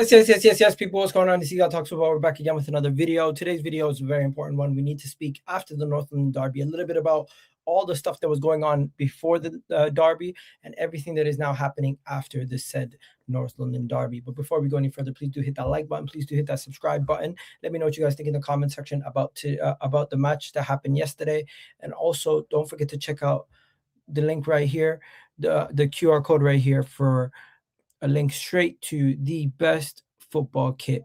Yes, people, what's going on? This is Eagle Talks Football. We're back again with another video. Today's video is a very important one. We need to speak after the North London Derby a little bit about all the stuff that was going on before the Derby and everything that is now happening after the said North London Derby. But before we go any further, please do hit that like button. Please do hit that subscribe button. Let me know what you guys think in the comment section about the match that happened yesterday. And also, don't forget to check out the link right here, the QR code right here for a link straight to the best football kit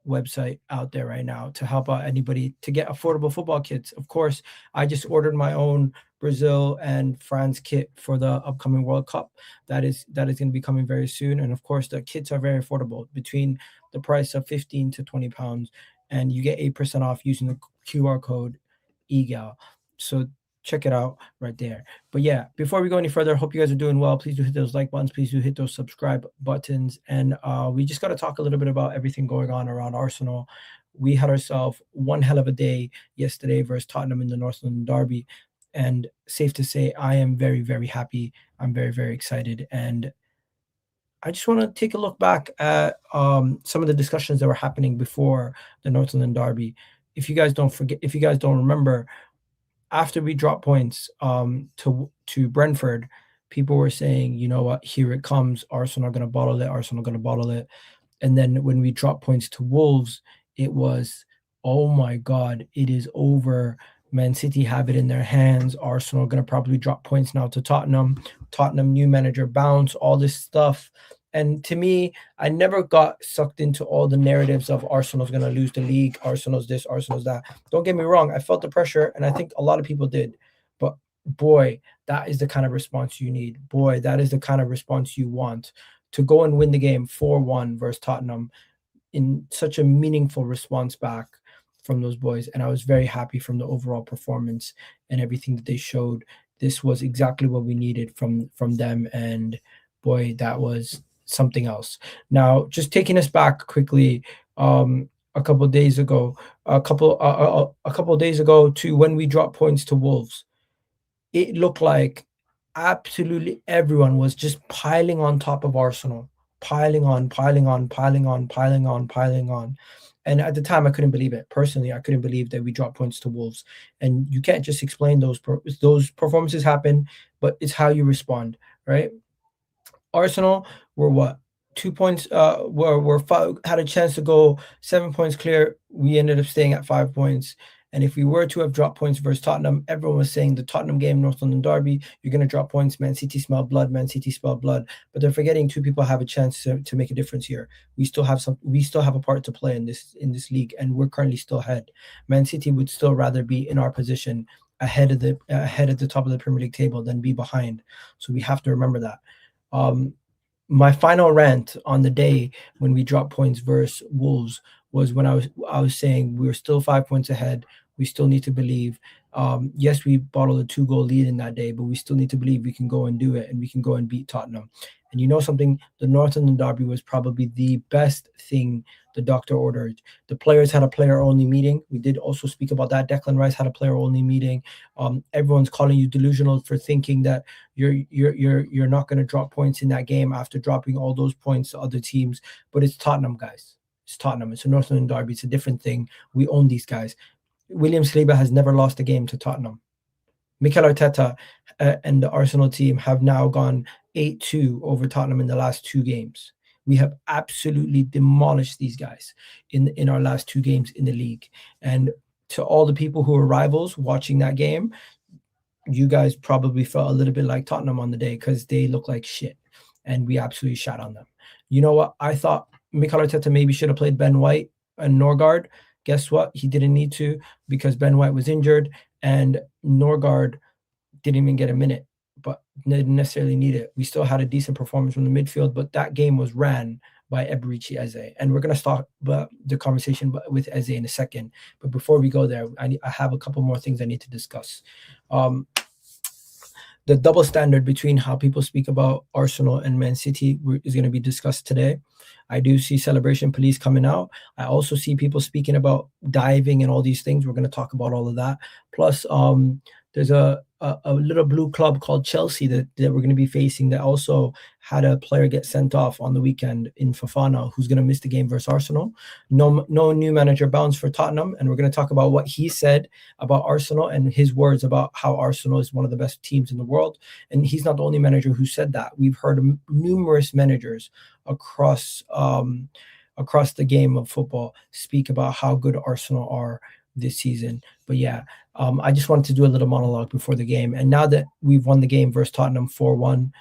website out there right now to help out anybody to get affordable football kits. Of course, I just ordered my own Brazil and France kit for the upcoming World Cup. That is going to be coming very soon. And of course, the kits are very affordable, between the price of 15 to 20 pounds, and you get 8% off using the QR code EGAL. So check it out right there. But yeah, before we go any further, hope you guys are doing well. Please do hit those like buttons. Please do hit those subscribe buttons. And we just got to talk a little bit about everything going on around Arsenal. We had ourselves one hell of a day yesterday versus Tottenham in the North London Derby. And safe to say, I am very, very happy. I'm very, very excited. And I just want to take a look back at some of the discussions that were happening before the North London Derby. If you guys don't remember, after we dropped points to Brentford, people were saying, you know what, here it comes. Arsenal are going to bottle it. Arsenal are going to bottle it. And then when we dropped points to Wolves, it was, oh my God, it is over. Man City have it in their hands. Arsenal are going to probably drop points now to Tottenham. Tottenham, new manager bounce, all this stuff. And to me, I never got sucked into all the narratives of Arsenal's going to lose the league, Arsenal's this, Arsenal's that. Don't get me wrong. I felt the pressure, and I think a lot of people did. But boy, that is the kind of response you need. Boy, that is the kind of response you want, to go and win the game 4-1 versus Tottenham in such a meaningful response back from those boys. And I was very happy from the overall performance and everything that they showed. This was exactly what we needed from them. And boy, that was something else. Now, just taking us back quickly, a couple of days ago to when we dropped points to Wolves, it looked like absolutely everyone was just piling on top of Arsenal, piling on. And at the time, I couldn't believe it. Personally, I couldn't believe that we dropped points to Wolves. And you can't just explain those performances happen, but it's how you respond, right? Arsenal were what? 2 points, had a chance to go 7 points clear. We ended up staying at 5 points. And if we were to have dropped points versus Tottenham, everyone was saying the Tottenham game, North London Derby, you're going to drop points. Man City smell blood. Man City smell blood. But they're forgetting two people have a chance to make a difference here. We still have a part to play in this league, and we're currently still ahead. Man City would still rather be in our position ahead at the top of the Premier League table than be behind. So we have to remember that. My final rant on the day when we dropped points versus Wolves was when I was saying we were still 5 points ahead. We still need to believe. Yes, we bottled a 2-goal lead in that day, but we still need to believe we can go and do it, and we can go and beat Tottenham. And you know something? The North London Derby was probably the best thing the doctor ordered. The players had a player-only meeting. We did also speak about that. Declan Rice had a player-only meeting. Everyone's calling you delusional for thinking that you're not going to drop points in that game after dropping all those points to other teams. But it's Tottenham, guys. It's Tottenham. It's a North London Derby. It's a different thing. We own these guys. William Saliba has never lost a game to Tottenham. Mikel Arteta and the Arsenal team have now gone 8-2 over Tottenham in the last 2 games. We have absolutely demolished these guys in our last 2 games in the league. And to all the people who are rivals watching that game, you guys probably felt a little bit like Tottenham on the day because they look like shit. And we absolutely shot on them. You know what? I thought Mikel Arteta maybe should have played Ben White and Norgard. Guess what? He didn't need to, because Ben White was injured and Norgard didn't even get a minute, but didn't necessarily need it. We still had a decent performance from the midfield, but that game was ran by Eberechi Eze. And we're going to start the conversation with Eze in a second. But before we go there, I have a couple more things I need to discuss. The double standard between how people speak about Arsenal and Man City is going to be discussed today. I do see celebration police coming out. I also see people speaking about diving and all these things. We're going to talk about all of that. Plus, there's a little blue club called Chelsea that we're going to be facing that also had a player get sent off on the weekend in Fofana, who's going to miss the game versus Arsenal. No new manager bounds for Tottenham, and we're going to talk about what he said about Arsenal and his words about how Arsenal is one of the best teams in the world. And he's not the only manager who said that. We've heard numerous managers across the game of football speak about how good Arsenal are this season. But yeah, I just wanted to do a little monologue before the game. And now that we've won the game versus Tottenham 4-1,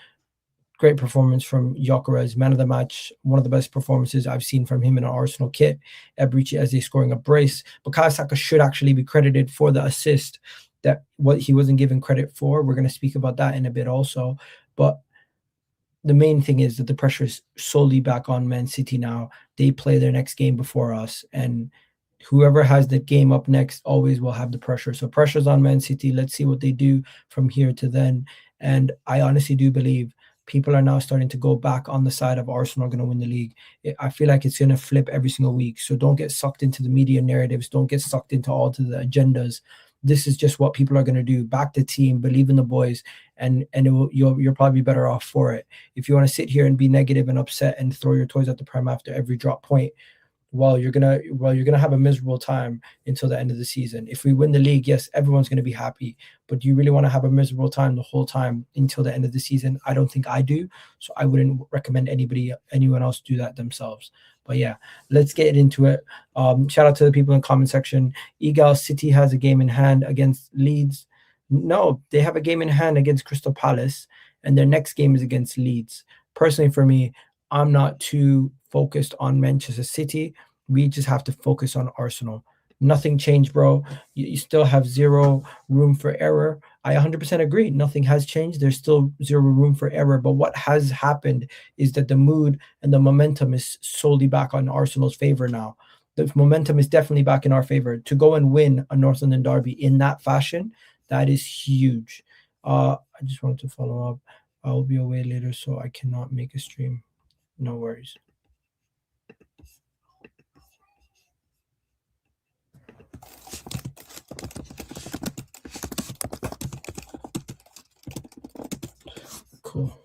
great performance from Gyokeres, man of the match, one of the best performances I've seen from him in an Arsenal kit. Eberechi Eze scoring a brace. Bukayo Saka should actually be credited for the assist that what he wasn't given credit for. We're going to speak about that in a bit also. But the main thing is that the pressure is solely back on Man City now. They play their next game before us, and whoever has the game up next always will have the pressure. So pressure's on Man City. Let's see what they do from here to then. And I honestly do believe people are now starting to go back on the side of Arsenal going to win the league. I feel like it's going to flip every single week. So don't get sucked into the media narratives. Don't get sucked into all to the agendas. This is just what people are going to do. Back the team, believe in the boys, and you'll probably be better off for it. If you want to sit here and be negative and upset and throw your toys at the pram after every drop point, you're gonna have a miserable time until the end of the season. If we win the league, yes, everyone's gonna be happy. But do you really want to have a miserable time the whole time until the end of the season? I don't think I do. So I wouldn't recommend anyone else do that themselves. But yeah, let's get into it. Shout out to the people in the comment section. Egal City has a game in hand against Leeds. No, they have a game in hand against Crystal Palace, and their next game is against Leeds. Personally, for me, I'm not too focused on Manchester City. We just have to focus on Arsenal. Nothing changed, bro. You still have zero room for error. I 100% agree. Nothing has changed. There's still zero room for error. But what has happened is that the mood and the momentum is solely back on Arsenal's favor now. The momentum is definitely back in our favor. To go and win a North London derby in that fashion, that is huge. I just wanted to follow up. I will be away later, so I cannot make a stream. No worries. Cool.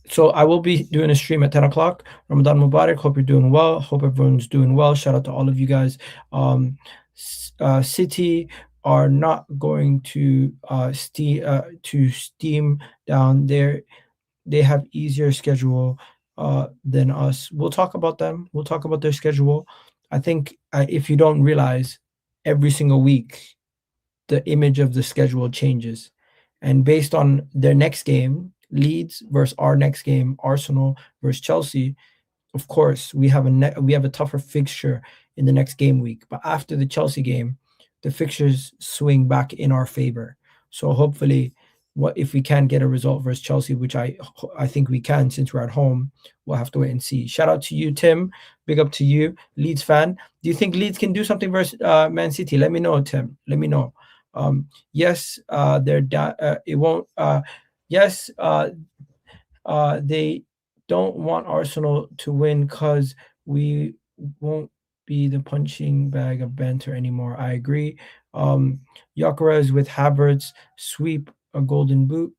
So I will be doing a stream at 10 o'clock. Ramadan Mubarak. Hope you're doing well. Hope everyone's doing well. Shout out to all of you guys. City are not going to steam down there. They have easier schedule than us. We'll talk about them. We'll talk about their schedule. I think if you don't realize, every single week, the image of the schedule changes. And based on their next game, Leeds versus our next game, Arsenal versus Chelsea, of course, we have a tougher fixture in the next game week. But after the Chelsea game, the fixtures swing back in our favor. So hopefully, if we can get a result versus Chelsea, which I think we can since we're at home, we'll have to wait and see. Shout out to you, Tim. Big up to you, Leeds fan. Do you think Leeds can do something versus Man City? Let me know, Tim. Let me know. Yes, it won't. Yes, they don't want Arsenal to win because we won't be the punching bag of banter anymore. I agree. Gyokeres with Havertz sweeps the golden boot.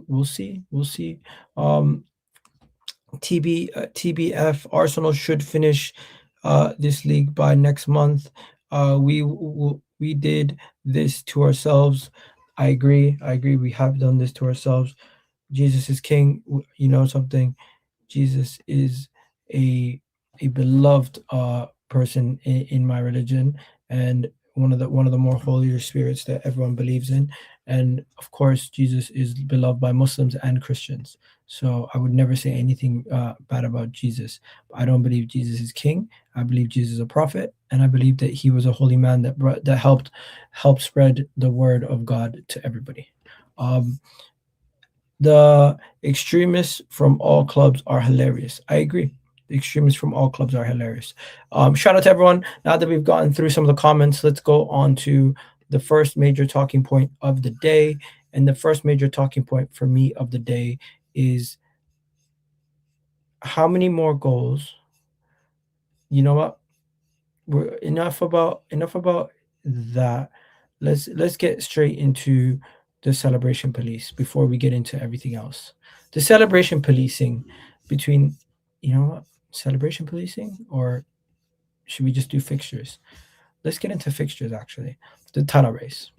We'll see. TBF Arsenal should finish this league by next month. We did this to ourselves. I agree. We have done this to ourselves. Jesus is king. You know something? Jesus is a beloved person in my religion, and one of the more holier spirits that everyone believes in. And of course, Jesus is beloved by Muslims and Christians. So I would never say anything bad about Jesus. I don't believe Jesus is king. I believe Jesus is a prophet, and I believe that he was a holy man that helped spread the word of God to everybody. The extremists from all clubs are hilarious. I agree. The extremists from all clubs are hilarious. Shout out to everyone. Now that we've gotten through some of the comments, let's go on to the first major talking point of the day. And the first major talking point for me of the day is how many more goals? You know what? We're enough about that. Let's get straight into the celebration police before we get into everything else. The celebration policing between, you know what? Celebration policing, or should we just do fixtures? Let's get into fixtures actually. The tunnel race.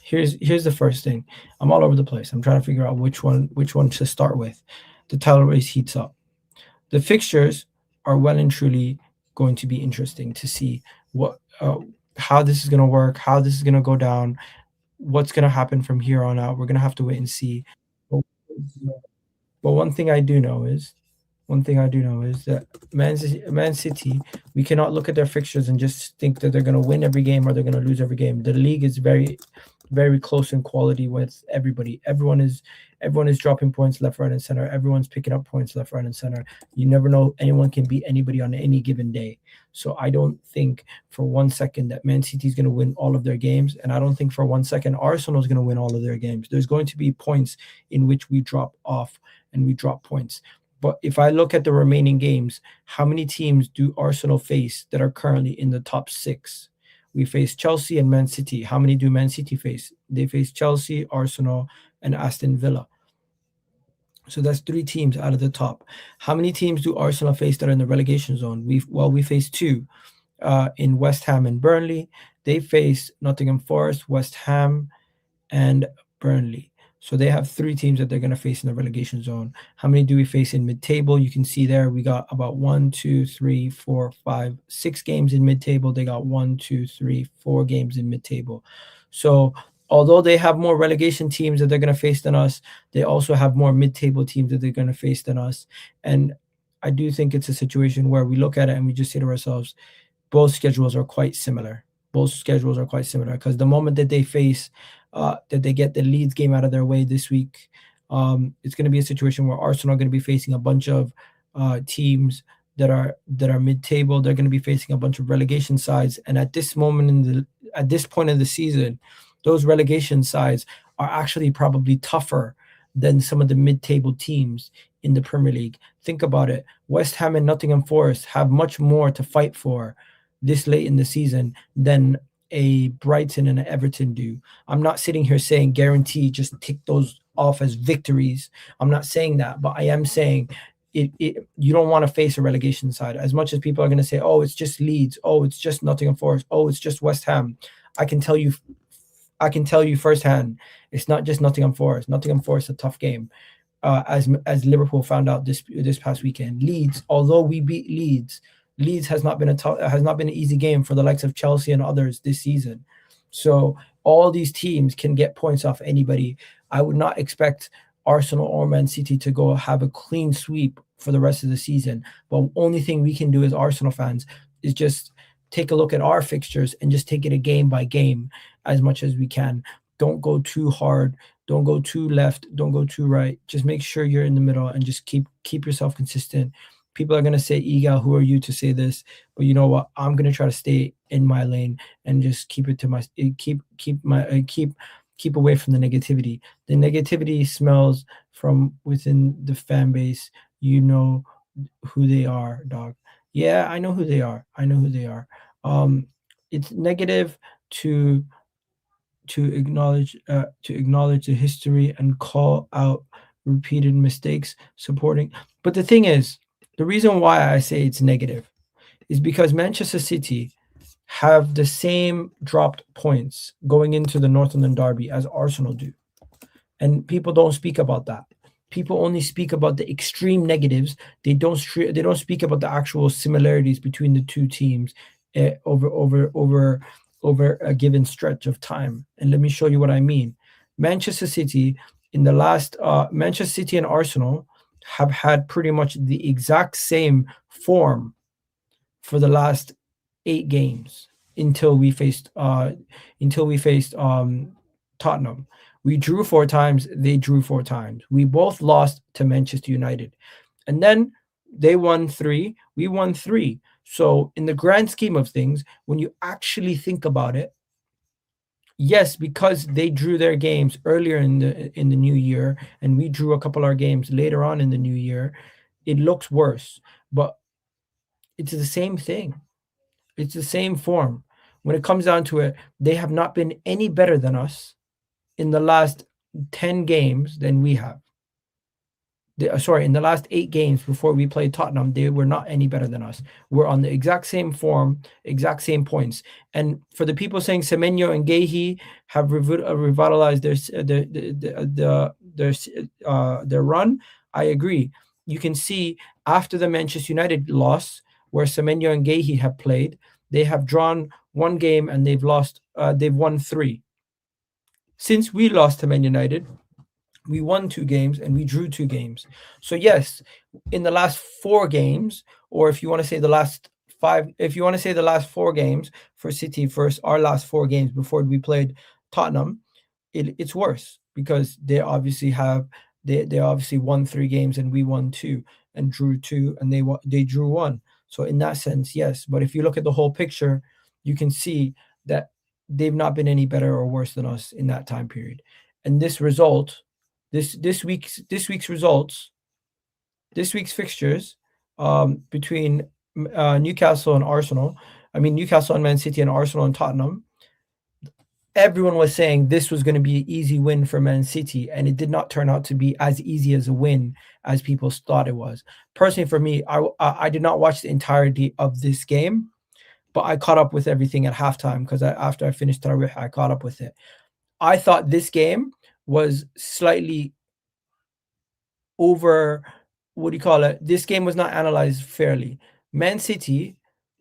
Here's the first thing. I'm all over the place. I'm trying to figure out which one to start with. The title race heats up. The fixtures are well and truly going to be interesting to see what how this is going to work, how this is going to go down, what's going to happen from here on out. We're going to have to wait and see. But, but one thing I do know is that Man City, we cannot look at their fixtures and just think that they're going to win every game or they're going to lose every game. The league is very, very close in quality with everybody. Everyone is dropping points left, right, and center. Everyone's picking up points left, right, and center. You never know anyone can beat anybody on any given day. So I don't think for one second that Man City is going to win all of their games, and I don't think for one second Arsenal is going to win all of their games. There's going to be points in which we drop off and we drop points. But if I look at the remaining games, how many teams do Arsenal face that are currently in the top six? We face Chelsea and Man City. How many do Man City face? They face Chelsea, Arsenal, and Aston Villa. So that's three teams out of the top. How many teams do Arsenal face that are in the relegation zone? We face two in West Ham and Burnley. They face Nottingham Forest, West Ham, and Burnley. So they have three teams that they're going to face in the relegation zone. How many do we face in mid-table? You can see there we got about 1, 2, 3, 4, 5, 6 games in mid-table. They got 1, 2, 3, 4 games in mid-table. So although they have more relegation teams that they're going to face than us, they also have more mid-table teams that they're going to face than us. And I do think it's a situation where we look at it and we just say to ourselves, both schedules are quite similar. Both schedules are quite similar because the moment that they face that they get the Leeds game out of their way this week, it's going to be a situation where Arsenal are going to be facing a bunch of teams that are mid-table. They're going to be facing a bunch of relegation sides, and at this point in the season, those relegation sides are actually probably tougher than some of the mid-table teams in the Premier League. Think about it. West Ham and Nottingham Forest have much more to fight for this late in the season than a Brighton and an Everton do. I'm not sitting here saying guarantee just tick those off as victories. I'm not saying that, but I am saying you don't want to face a relegation side. As much as people are going to say, oh, it's just Leeds, oh, it's just Nottingham Forest, oh, it's just West Ham. I can tell you firsthand, it's not just Nottingham Forest. Nottingham Forest is a tough game. As Liverpool found out this past weekend, Leeds, although we beat Leeds has not been an easy game for the likes of Chelsea and others this season. So all these teams can get points off anybody. I would not expect Arsenal or Man City to go have a clean sweep for the rest of the season. But only thing we can do as Arsenal fans is just take a look at our fixtures and just take it a game by game as much as we can. Don't go too hard. Don't go too left. Don't go too right. Just make sure you're in the middle and just keep yourself consistent. People are going to say, Egal, who are you to say this? But you know what? I'm going to try to stay in my lane and just keep it to my keep away from the negativity. The negativity smells from within the fan base. You know who they are, dog. Yeah, I know who they are. It's negative to acknowledge the history and call out repeated mistakes supporting. But the thing is, the reason why I say it's negative is because Manchester City have the same dropped points going into the North London Derby as Arsenal do. And people don't speak about that. People only speak about the extreme negatives. They don't speak about the actual similarities between the two teams over a given stretch of time. And let me show you what I mean. Manchester City Manchester City and Arsenal have had pretty much the exact same form for the last 8 games until we faced Tottenham. We drew 4 times, they drew 4 times. We both lost to Manchester United. And then they won 3, we won 3. So in the grand scheme of things, when you actually think about it, yes, because they drew their games earlier in the new year, and we drew a couple of our games later on in the new year, it looks worse, but it's the same thing. It's the same form. When it comes down to it, they have not been any better than us in the last 10 games than we have. In the last 8 games before we played Tottenham, they were not any better than us. We're on the exact same form, exact same points. And for the people saying Semenyo and Gehi have revitalized their run, I agree. You can see after the Manchester United loss, where Semenyo and Gehi have played, they have drawn 1 game and they've won 3. Since we lost to Man United, we won 2 games and we drew 2 games. So yes, in the last 4 games, or if you want to say the last 5, if you want to say the last 4 games for City versus our last 4 games before we played Tottenham, it's worse because they obviously won 3 games and we won 2 and drew 2 and they drew 1. So in that sense, yes. But if you look at the whole picture, you can see that they've not been any better or worse than us in that time period. And this result, this week's results, this week's fixtures, between Newcastle and Arsenal. I mean Newcastle and Man City and Arsenal and Tottenham. Everyone was saying this was going to be an easy win for Man City, and it did not turn out to be as easy as a win as people thought it was. Personally, for me, I did not watch the entirety of this game, but I caught up with everything at halftime because after I finished Tarawih, I caught up with it. I thought this game was slightly over, what do you call it? This game was not analyzed fairly. Man City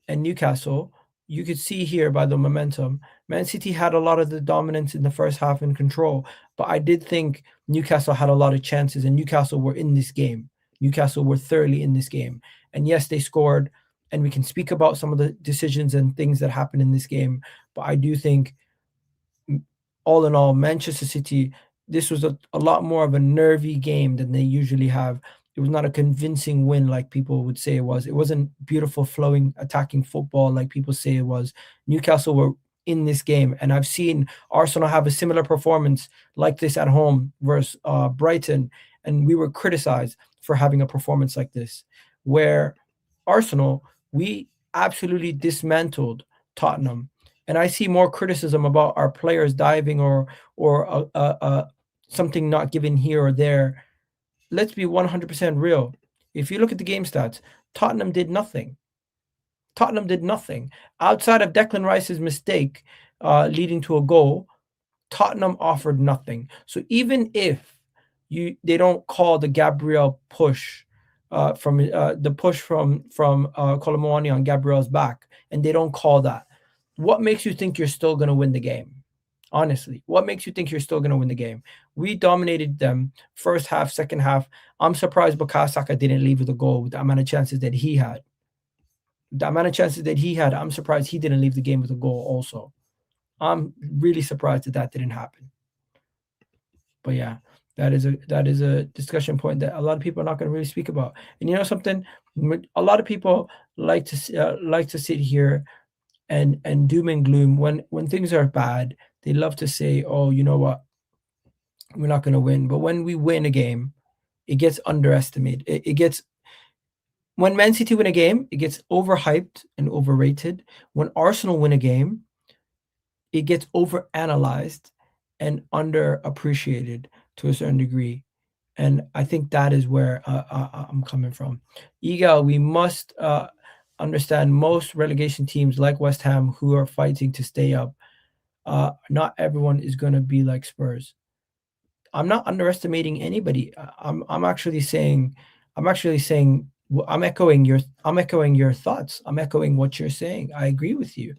and Newcastle, you could see here by the momentum, Man City had a lot of the dominance in the first half and control, but I did think Newcastle had a lot of chances, and Newcastle were in this game. Newcastle were thoroughly in this game. And yes, they scored, and we can speak about some of the decisions and things that happened in this game, but I do think, all in all, Manchester City, this was a lot more of a nervy game than they usually have. It was not a convincing win like people would say it was. It wasn't beautiful, flowing, attacking football like people say it was. Newcastle were in this game, and I've seen Arsenal have a similar performance like this at home versus Brighton, and we were criticized for having a performance like this, where Arsenal, we absolutely dismantled Tottenham. And I see more criticism about our players diving or something not given here or there. Let's be 100% real. If you look at the game stats, Tottenham did nothing. Tottenham did nothing. Outside of Declan Rice's mistake leading to a goal, Tottenham offered nothing. So even if they don't call the Gabriel push from Colomwani on Gabriel's back, and they don't call that, what makes you think you're still going to win the game? Honestly, what makes you think you're still going to win the game? We dominated them first half, second half. I'm surprised Bukayo Saka didn't leave with a goal with the amount of chances that he had. I'm surprised he didn't leave the game with a goal also. I'm really surprised that didn't happen. But yeah, that is a discussion point that a lot of people are not going to really speak about. And you know something? A lot of people like to sit here and doom and gloom when things are bad. They love to say, "Oh, you know what? We're not going to win." But when we win a game, it gets underestimated. It gets, when Man City win a game, it gets overhyped and overrated. When Arsenal win a game, it gets overanalyzed and underappreciated to a certain degree. And I think that is where I'm coming from. Egal, we must understand most relegation teams like West Ham who are fighting to stay up. Not everyone is going to be like Spurs. I'm not underestimating anybody. I'm actually saying I'm echoing your thoughts. I'm echoing what you're saying. I agree with you.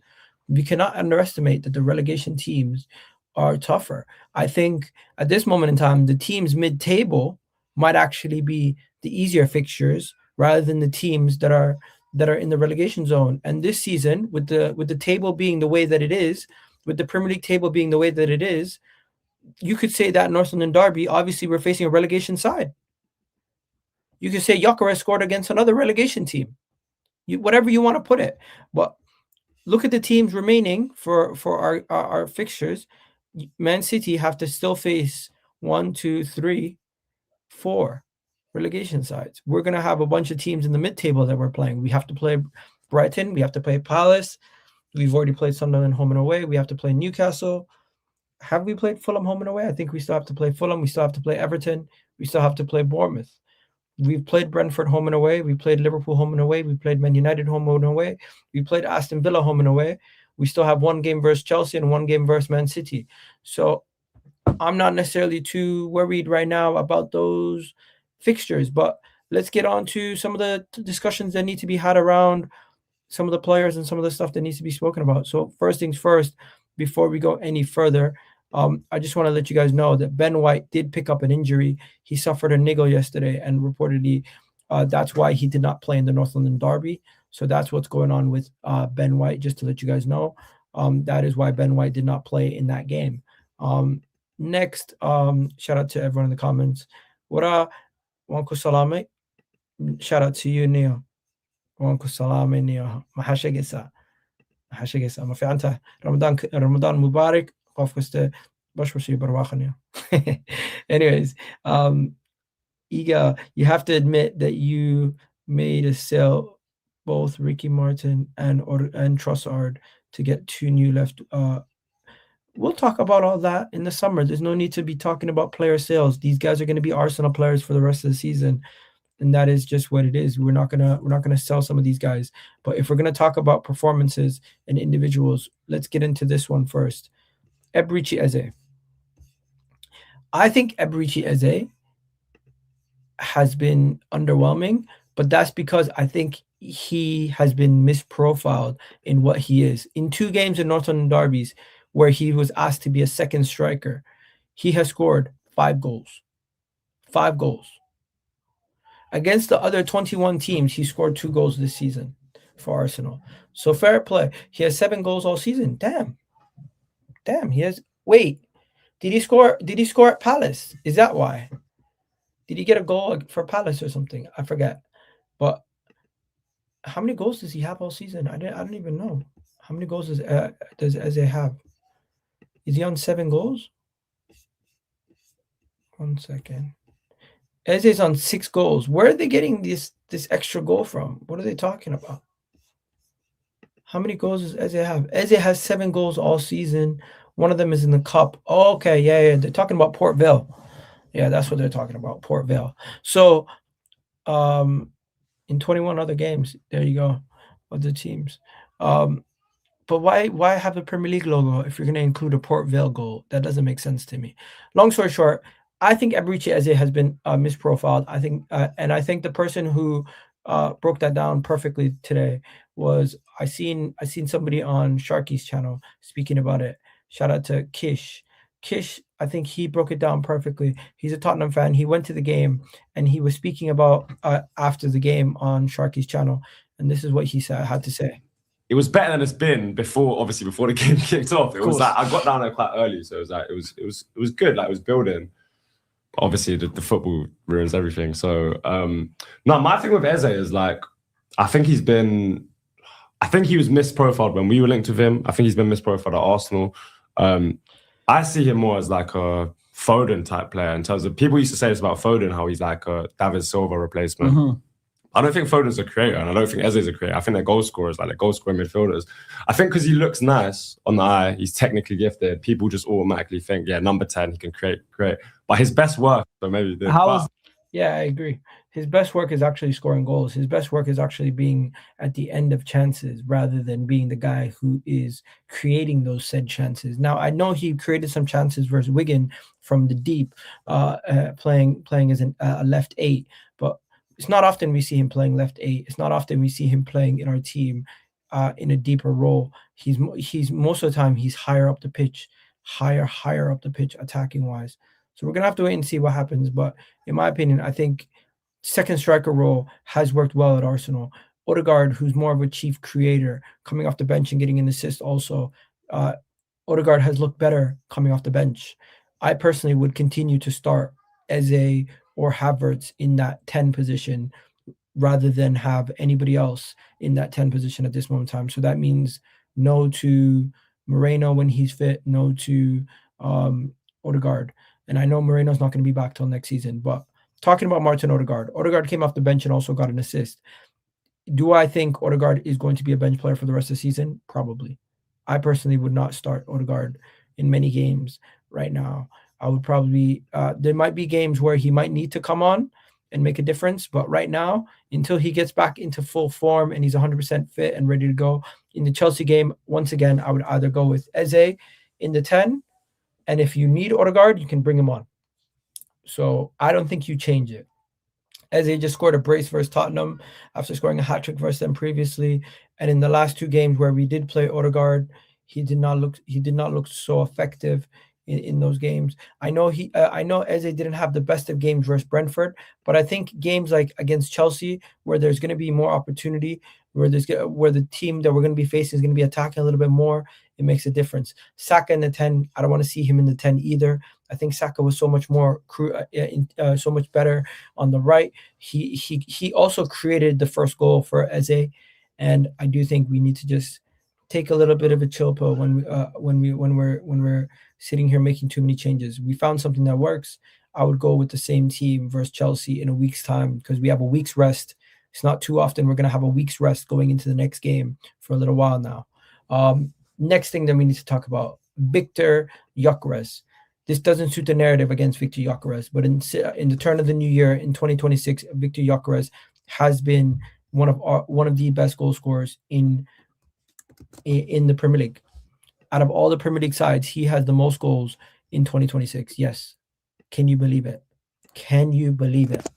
We cannot underestimate that the relegation teams are tougher. I think at this moment in time, the teams mid-table might actually be the easier fixtures rather than the teams that are in the relegation zone. And this season, with the table being the way that it is, with the Premier League table being the way that it is, you could say that North London Derby, obviously we're facing a relegation side. You could say Gyokeres scored against another relegation team. Whatever you want to put it. But look at the teams remaining for our fixtures. Man City have to still face 1, 2, 3, 4. relegation sides. We're going to have a bunch of teams in the mid-table that we're playing. We have to play Brighton. We have to play Palace. We've already played Sunderland home and away. We have to play Newcastle. Have we played Fulham home and away? I think we still have to play Fulham. We still have to play Everton. We still have to play Bournemouth. We've played Brentford home and away. We played Liverpool home and away. We played Man United home and away. We played Aston Villa home and away. We still have one game versus Chelsea and one game versus Man City. So I'm not necessarily too worried right now about those fixtures, but let's get on to some of the discussions that need to be had around some of the players and some of the stuff that needs to be spoken about. So first things first, before we go any further, I just want to let you guys know that Ben White did pick up an injury. He suffered a niggle yesterday, and reportedly that's why he did not play in the North London Derby. So that's what's going on with Ben White, just to let you guys know. That is why Ben White did not play in that game. Next, shout out to everyone in the comments. Wara wanko salame. Shout out to you, Neo. Wanko salame, Neo. Mahashagisa. Mahashagisa. Mafianta. Ramadan Mubarak. Anyways, Iga, you have to admit that you made us sell both Ricky Martin and Trossard to get 2 new left. We'll talk about all that in the summer. There's no need to be talking about player sales. These guys are going to be Arsenal players for the rest of the season, and that is just what it is. We're not gonna sell some of these guys. But if we're gonna talk about performances and individuals, let's get into this one first. Eberechi Eze. I think Eberechi Eze has been underwhelming, but that's because I think he has been misprofiled in what he is. In 2 games in North London derbies where he was asked to be a second striker, he has scored 5 goals. 5 goals. Against the other 21 teams, he scored 2 goals this season for Arsenal. So fair play. He has 7 goals all season. Damn, he has. Wait, did he score at Palace? Is that why? Did he get a goal for Palace or something? I forget. But how many goals does he have all season? I don't even know. How many goals does Eze have? Is he on 7 goals? 1 second. Eze's on 6 goals. Where are they getting this extra goal from? What are they talking about? How many goals does Eze have? Eze has 7 goals all season. One of them is in the cup. Oh, okay, yeah. They're talking about Port Vale. Yeah, that's what they're talking about, Port Vale. So, in 21 other games, there you go, other teams. But why have the Premier League logo if you're going to include a Port Vale goal? That doesn't make sense to me. Long story short, I think Eberechi Eze has been misprofiled. I think, and I think the person who broke that down perfectly today was I seen somebody on Sharky's channel speaking about it. Shout out to Kish. Kish, I think he broke it down perfectly. He's a Tottenham fan. He went to the game and he was speaking about after the game on Sharky's channel, and this is what he had to say. It was better than it's been before. Obviously, before the game kicked off, it was like I got down there quite early, so it was like it was good. Like it was building. But obviously, the football ruins everything. So no, my thing with Eze is like I think he was misprofiled when we were linked with him. I think he's been misprofiled at Arsenal. I see him more as like a Foden type player in terms of people used to say this about Foden, how he's like a David Silva replacement. Mm-hmm. I don't think Foden's a creator, and I don't think Eze's a creator. I think they're goal scorers, like they're goal scoring midfielders. I think because he looks nice on the eye, he's technically gifted, people just automatically think, yeah, number 10, he can create. But his best work, so maybe... Yeah, I agree. His best work is actually scoring goals. His best work is actually being at the end of chances rather than being the guy who is creating those said chances. Now, I know he created some chances versus Wigan from the deep, playing as a left 8, but it's not often we see him playing left 8. It's not often we see him playing in our team in a deeper role. He's most of the time he's higher up the pitch, higher up the pitch attacking wise. So we're gonna have to wait and see what happens. But in my opinion, I think second striker role has worked well at Arsenal. Odegaard, who's more of a chief creator, coming off the bench and getting an assist also. Odegaard has looked better coming off the bench. I personally would continue to start Eze or Havertz in that 10 position rather than have anybody else in that 10 position at this moment in time. So that means no to Moreno when he's fit, no to Odegaard. And I know Moreno's not going to be back till next season, but talking about Martin Odegaard. Odegaard came off the bench and also got an assist. Do I think Odegaard is going to be a bench player for the rest of the season? Probably. I personally would not start Odegaard in many games right now. I would probably there might be games where he might need to come on and make a difference, but right now, until he gets back into full form and he's 100% fit and ready to go in the Chelsea game, once again, I would either go with Eze in the 10, and if you need Odegaard, you can bring him on. So I don't think you change it. Eze just scored a brace versus Tottenham after scoring a hat-trick versus them previously. And in the last 2 games where we did play Odegaard, he did not look so effective in those games. I know Eze didn't have the best of games versus Brentford, but I think games like against Chelsea, where there's going to be more opportunity, where the team that we're going to be facing is going to be attacking a little bit more, it makes a difference. Saka in the 10, I don't want to see him in the 10 either. I think Saka was so much more so much better on the right. He also created the first goal for Eze, and I do think we need to just take a little bit of a chill pill when we're sitting here making too many changes. We found something that works. I would go with the same team versus Chelsea in a week's time because we have a week's rest. It's not too often we're going to have a week's rest going into the next game for a little while now. Next thing that we need to talk about, Viktor Gyokeres. This doesn't suit the narrative against Viktor Gyokeres, but in the turn of the new year in 2026, Viktor Gyokeres has been one of the best goal scorers in the Premier League. Out of all the Premier League sides, he has the most goals in 2026. Yes. Can you believe it? Can you believe it?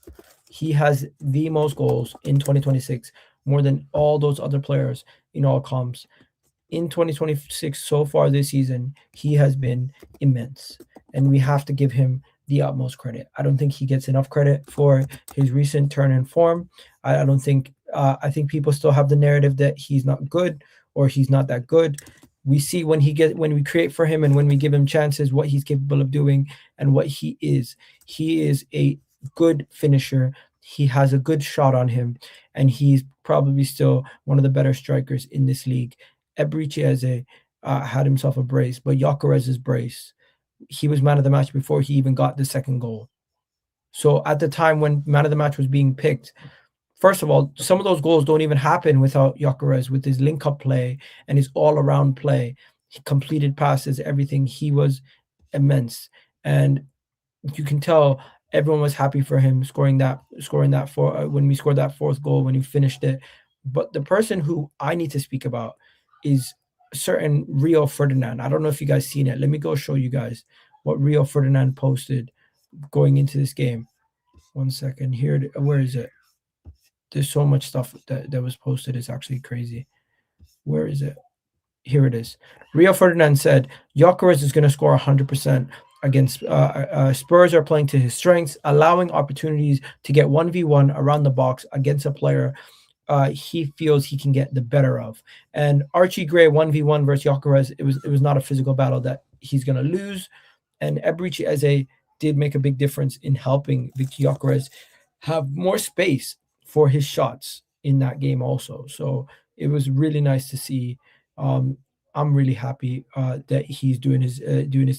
He has the most goals in 2026, more than all those other players in all comps. In 2026, so far this season, he has been immense, and we have to give him the utmost credit. I don't think he gets enough credit for his recent turn in form. I think people still have the narrative that he's not good or he's not that good. We see when we create for him and when we give him chances, what he's capable of doing and what he is. He is a good finisher. He has a good shot on him, and he's probably still one of the better strikers in this league. Eberechi Eze had himself a brace, but Gyokeres' brace, he was man of the match before he even got the second goal. So at the time when man of the match was being picked, first of all, some of those goals don't even happen without Gyokeres, with his link-up play and his all-around play. He completed passes, everything. He was immense. And you can tell everyone was happy for him scoring that when we scored that 4th goal, when he finished it. But the person who I need to speak about is certain Rio Ferdinand. I don't know if you guys seen it. Let me go show you guys what Rio Ferdinand posted going into this game. 1 second. Here, where is it? There's so much stuff that was posted. It's actually crazy. Where is it? Here it is. Rio Ferdinand said, Gyokeres is going to score 100% against Spurs are playing to his strengths, allowing opportunities to get 1v1 around the box against a player he feels he can get the better of. And Archie Gray 1v1 versus Gyokeres, it was not a physical battle that he's going to lose. And Eberechi Eze did make a big difference in helping Viktor Gyokeres have more space for his shots in that game also. So it was really nice to see. I'm really happy that he's doing his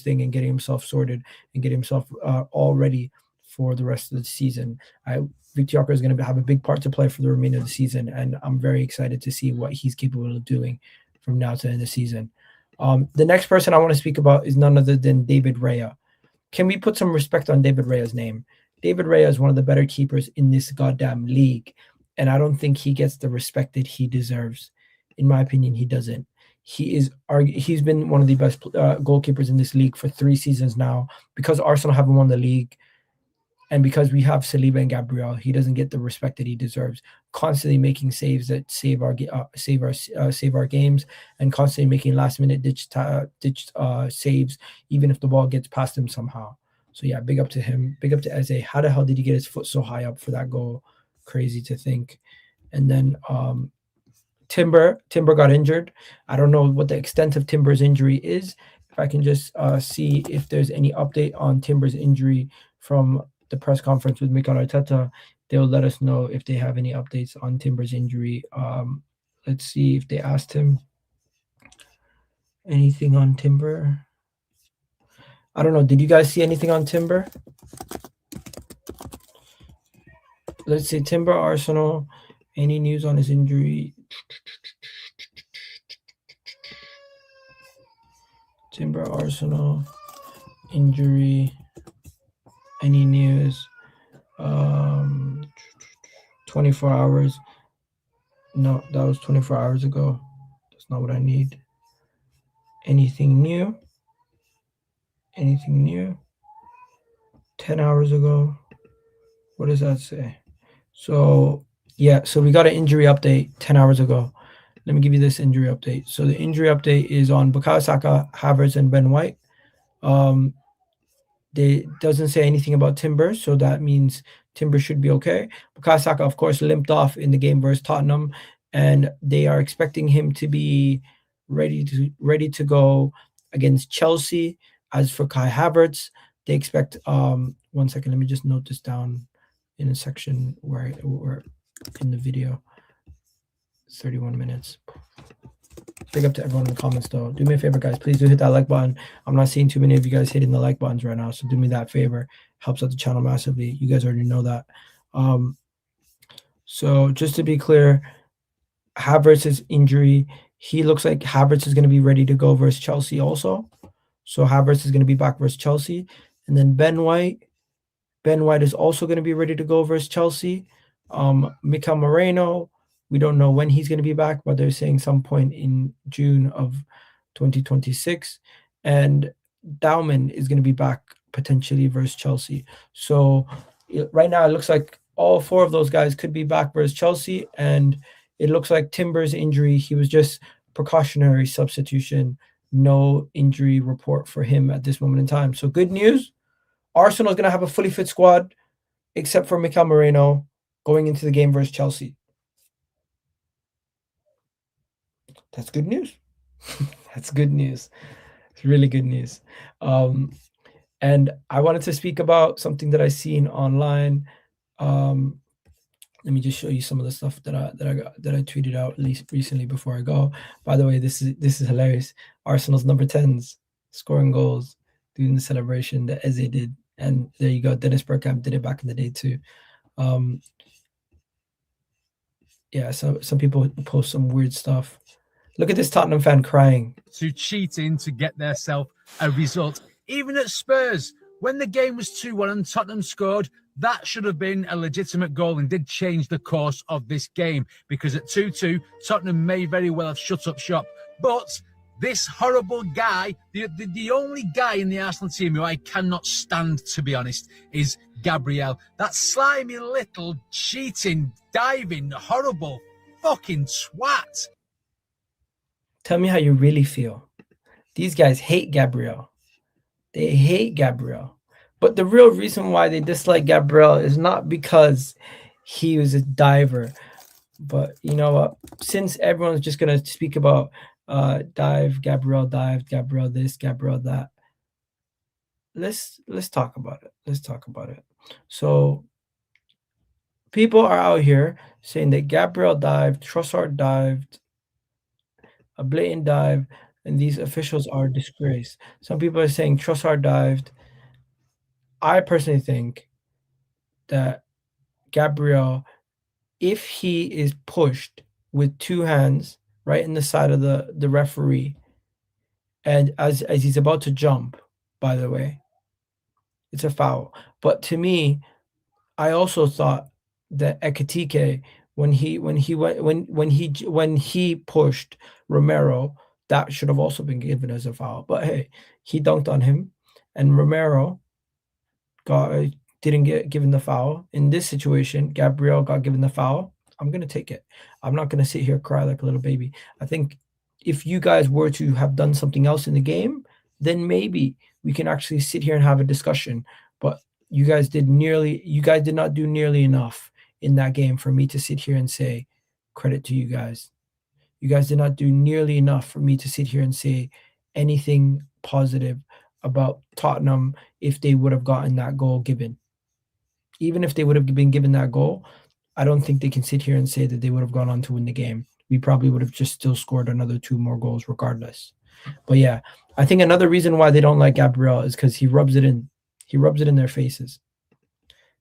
thing and getting himself sorted and getting himself all ready for the rest of the season. Viktor Gyokeres is going to have a big part to play for the remainder of the season, and I'm very excited to see what he's capable of doing from now to the end of the season. The next person I want to speak about is none other than David Raya. Can we put some respect on David Raya's name? David Raya is one of the better keepers in this goddamn league, and I don't think he gets the respect that he deserves. In my opinion, he doesn't. He's been one of the best goalkeepers in this league for 3 seasons now. Because Arsenal haven't won the league, and because we have Saliba and Gabriel, he doesn't get the respect that he deserves. Constantly making saves that save our games, and constantly making last-minute ditch saves, even if the ball gets past him somehow. So yeah, big up to him. Big up to Eze. How the hell did he get his foot so high up for that goal? Crazy to think. And then Timber got injured. I don't know what the extent of Timber's injury is. If I can just see if there's any update on Timber's injury from the press conference with Mikel Arteta, they'll let us know if they have any updates on Timber's injury. Let's see if they asked him anything on Timber. I don't know. Did you guys see anything on Timber? let's see, Timber Arsenal. Any news on his injury? Timber Arsenal injury. Any news? 24 hours. No, that was 24 hours ago. That's not what I need. Anything new? Anything new? 10 hours ago. What does that say? So, yeah, so we got an injury update 10 hours ago. Let me give you this injury update. So the injury update is on Bukayo Saka, Havertz, and Ben White. They doesn't say anything about Timber, so that means Timber should be okay. Bukayo Saka, of course, limped off in the game versus Tottenham, and they are expecting him to be ready to go against Chelsea. As for Kai Havertz, they expect 1 second, let me just note this down in a section where in the video. 31 minutes. Big up to everyone in the comments though. Do me a favor, guys. Please do hit that like button. I'm not seeing too many of you guys hitting the like buttons right now, so do me that favor. Helps out the channel massively. You guys already know that. So just to be clear, Havertz's injury, he looks like Havertz is going to be ready to go versus Chelsea also. So Havertz is going to be back versus Chelsea. And then Ben White is also going to be ready to go versus Chelsea. Mikel Moreno, we don't know when he's going to be back, but they're saying some point in June of 2026. And Dauman is going to be back potentially versus Chelsea. So right now it looks like all 4 of those guys could be back versus Chelsea. And it looks like Timber's injury, he was just precautionary substitution. No injury report for him at this moment in time. So good news. Arsenal is going to have a fully fit squad, except for Mikel Moreno going into the game versus Chelsea. That's good news. That's good news. It's really good news. And I wanted to speak about something that I seen online. Let me just show you some of the stuff that I tweeted out at least recently before I go. By the way, this is hilarious. Arsenal's number 10s scoring goals, doing the celebration that Eze did, and there you go. Dennis Bergkamp did it back in the day too. Yeah, so some people post some weird stuff. Look at this Tottenham fan crying. To cheating to get themselves a result. Even at Spurs, when the game was 2-1 and Tottenham scored, that should have been a legitimate goal and did change the course of this game, because at 2-2, Tottenham may very well have shut up shop. But this horrible guy, the only guy in the Arsenal team who I cannot stand, to be honest, is Gabriel. That slimy little cheating, diving, horrible fucking twat. Tell me how you really feel. These guys hate Gabriel. They hate Gabriel. But the real reason why they dislike Gabriel is not because he was a diver. But you know what? Since everyone's just going to speak about Gabriel this, Gabriel that, let's talk about it. Let's talk about it. So people are out here saying that Gabriel dived, Trossard dived, a blatant dive, and these officials are a disgrace. Some people are saying Trossard dived. I personally think that Gabriel, if he is pushed with 2 hands right in the side of the referee, and as he's about to jump, by the way, it's a foul. But to me, I also thought that Ekitike, when he pushed Romero, that should have also been given as a foul. But hey, he dunked on him, and Romero didn't get given the foul. In this situation, Gabriel got given the foul. I'm going to take it. I'm not going to sit here and cry like a little baby. I think if you guys were to have done something else in the game, then maybe we can actually sit here and have a discussion. But you guys did not do nearly enough in that game for me to sit here and say credit to you guys. You guys did not do nearly enough for me to sit here and say anything positive about Tottenham if they would have gotten that goal given. Even if they would have been given that goal, I don't think they can sit here and say that they would have gone on to win the game. We probably would have just still scored another 2 more goals regardless. But yeah, I think another reason why they don't like Gabriel is because he rubs it in their faces.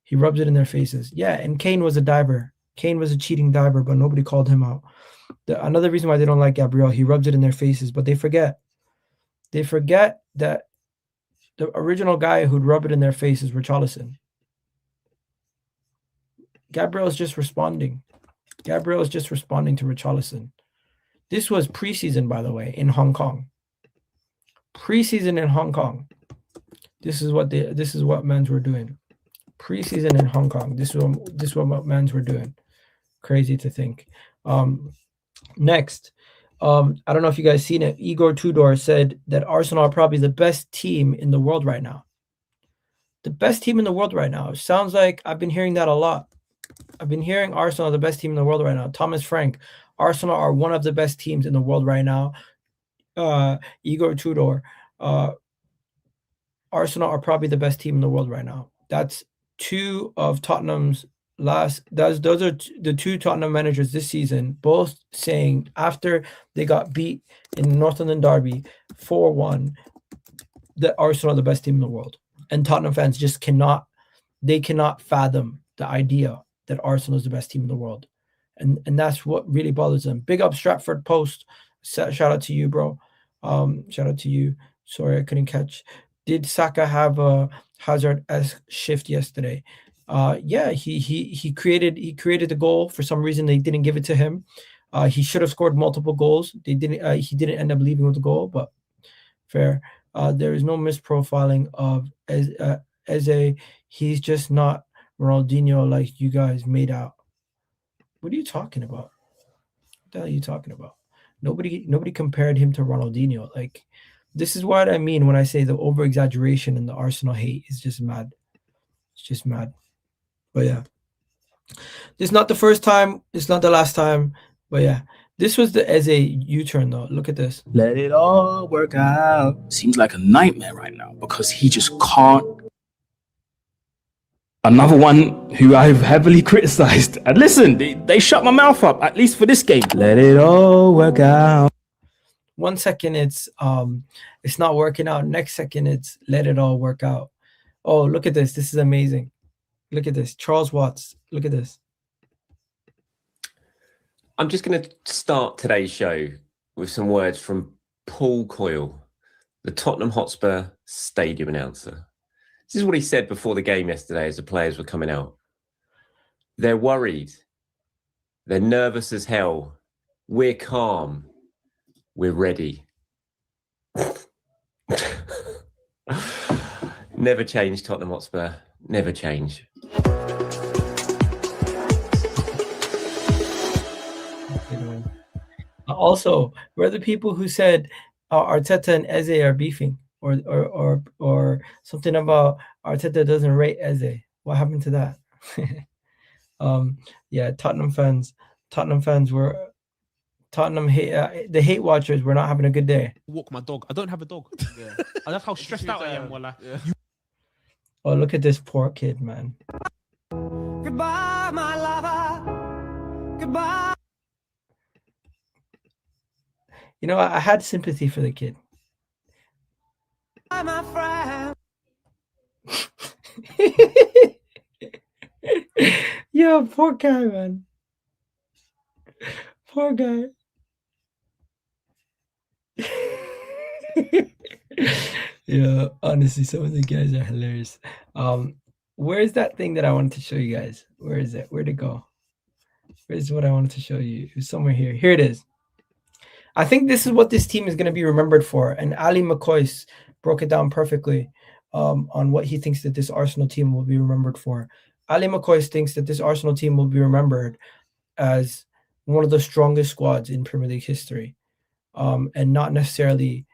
He rubs it in their faces. Yeah, and Kane was a diver. Kane was a cheating diver, but nobody called him out. Another reason why they don't like Gabriel, he rubs it in their faces, but they forget. They forget that the original guy who'd rub it in their face is Richarlison. Gabriel is just responding. Gabriel is just responding to Richarlison. This was preseason, by the way, in Hong Kong. Preseason in Hong Kong. This is what Mans were doing. Preseason in Hong Kong. This is what Mans were doing. Crazy to think. Next, I don't know if you guys seen it. Igor Tudor said that Arsenal are probably the best team in the world right now. The best team in the world right now. It sounds like I've been hearing that a lot. I've been hearing Arsenal are the best team in the world right now. Thomas Frank, Arsenal are one of the best teams in the world right now. Igor Tudor, Arsenal are probably the best team in the world right now. That's two of Tottenham's last. Those are the two Tottenham managers this season, both saying after they got beat in the North London Derby 4-1, that Arsenal are the best team in the world. And Tottenham fans just cannot fathom the idea that Arsenal is the best team in the world. And that's what really bothers them. Big up Stratford Post. Shout out to you, bro. Shout out to you. Sorry, I couldn't catch. Did Saka have a Hazard-esque shift yesterday? Yeah, he created the goal. For some reason, they didn't give it to him. He should have scored multiple goals. They didn't. He didn't end up leaving with the goal, but fair. There is no misprofiling of Eze. He's just not Ronaldinho like you guys made out. What are you talking about? What the hell are you talking about? Nobody compared him to Ronaldinho. Like, this is what I mean when I say the over-exaggeration and the Arsenal hate is just mad. It's just mad. But yeah. This is not the first time. It's not the last time. But yeah. This was the Eze U-turn though. Look at this. Let it all work out. Seems like a nightmare right now because he just can't. Another one who I've heavily criticized. And listen, they shut my mouth up, at least for this game. Let it all work out. 1 second it's not working out. Next second it's let it all work out. Oh, look at this. This is amazing. Look at this. Charles Watts. Look at this. I'm just going to start today's show with some words from Paul Coyle, the Tottenham Hotspur stadium announcer. This is what he said before the game yesterday as the players were coming out. They're worried. They're nervous as hell. We're calm. We're ready. Never change, Tottenham Hotspur. Never change. Also, we're the people who said Arteta and Eze are beefing, or something about Arteta doesn't rate Eze. What happened to that? Yeah, Tottenham fans were the hate watchers were not having a good day. Walk my dog. I don't have a dog. Yeah. I love how stressed out I am. Yeah. Oh, look at this poor kid, man. Goodbye, my lover. Goodbye. You know, I had sympathy for the kid. My friend. Yeah, poor guy, man. Poor guy. Yeah, honestly, some of the guys are hilarious. Where's that thing that I wanted to show you guys? Where is it? Where'd it go? Where's what I wanted to show you? It was somewhere here. Here it is. I think this is what this team is going to be remembered for. And Ali McCoy broke it down perfectly on what he thinks that this Arsenal team will be remembered for. Ali McCoy thinks that this Arsenal team will be remembered as one of the strongest squads in Premier League history, and not necessarily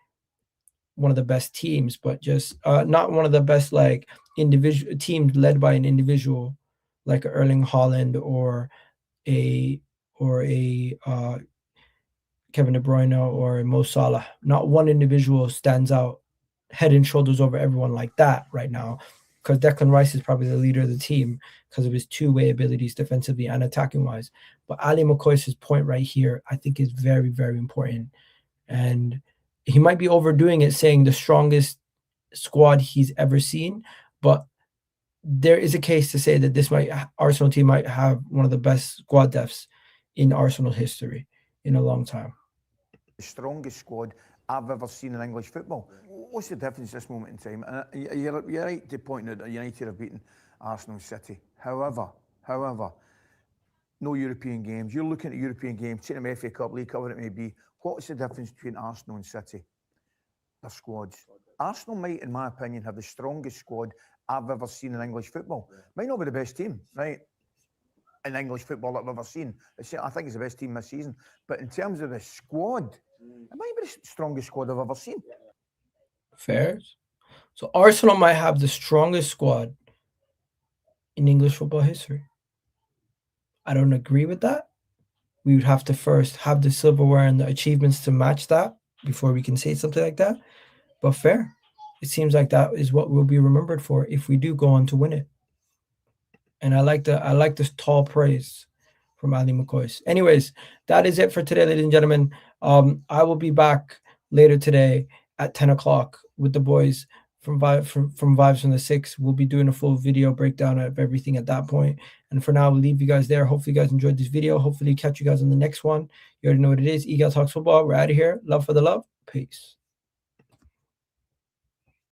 one of the best teams, but just not one of the best like individual teams led by an individual like Erling Haaland or a Kevin De Bruyne or Mo Salah. Not one individual stands out head and shoulders over everyone like that right now, because Declan Rice is probably the leader of the team because of his two-way abilities defensively and attacking-wise. But Ali McCoy's point right here, I think, is very, very important. And he might be overdoing it, saying the strongest squad he's ever seen, but there is a case to say that this Arsenal team might have one of the best squad depths in Arsenal history in a long time. The strongest squad I've ever seen in English football. What's the difference at this moment in time? And you're right to point out that United have beaten Arsenal City. However, no European games. You're looking at European games, take them FA Cup, League Cup, whatever it may be. What's the difference between Arsenal and City? Their squads. Arsenal might, in my opinion, have the strongest squad I've ever seen in English football. Might not be the best team, right? In English football that I've ever seen. I think it's the best team this season. But in terms of the squad, it might be the strongest squad I've ever seen. Fair. So Arsenal might have the strongest squad in English football history. I don't agree with that. We would have to first have the silverware and the achievements to match that before we can say something like that. But fair. It seems like that is what we'll be remembered for if we do go on to win it. And I like this tall praise from Ali McCoy. Anyways, that is it for today, ladies and gentlemen. I will be back later today at 10 o'clock with the boys from Vibes from the 6. We'll be doing a full video breakdown of everything at that point. And for now, we'll leave you guys there. Hopefully you guys enjoyed this video. Hopefully catch you guys on the next one. You already know what it is. Eagle Talks Football. We're out of here. Love for the love. Peace.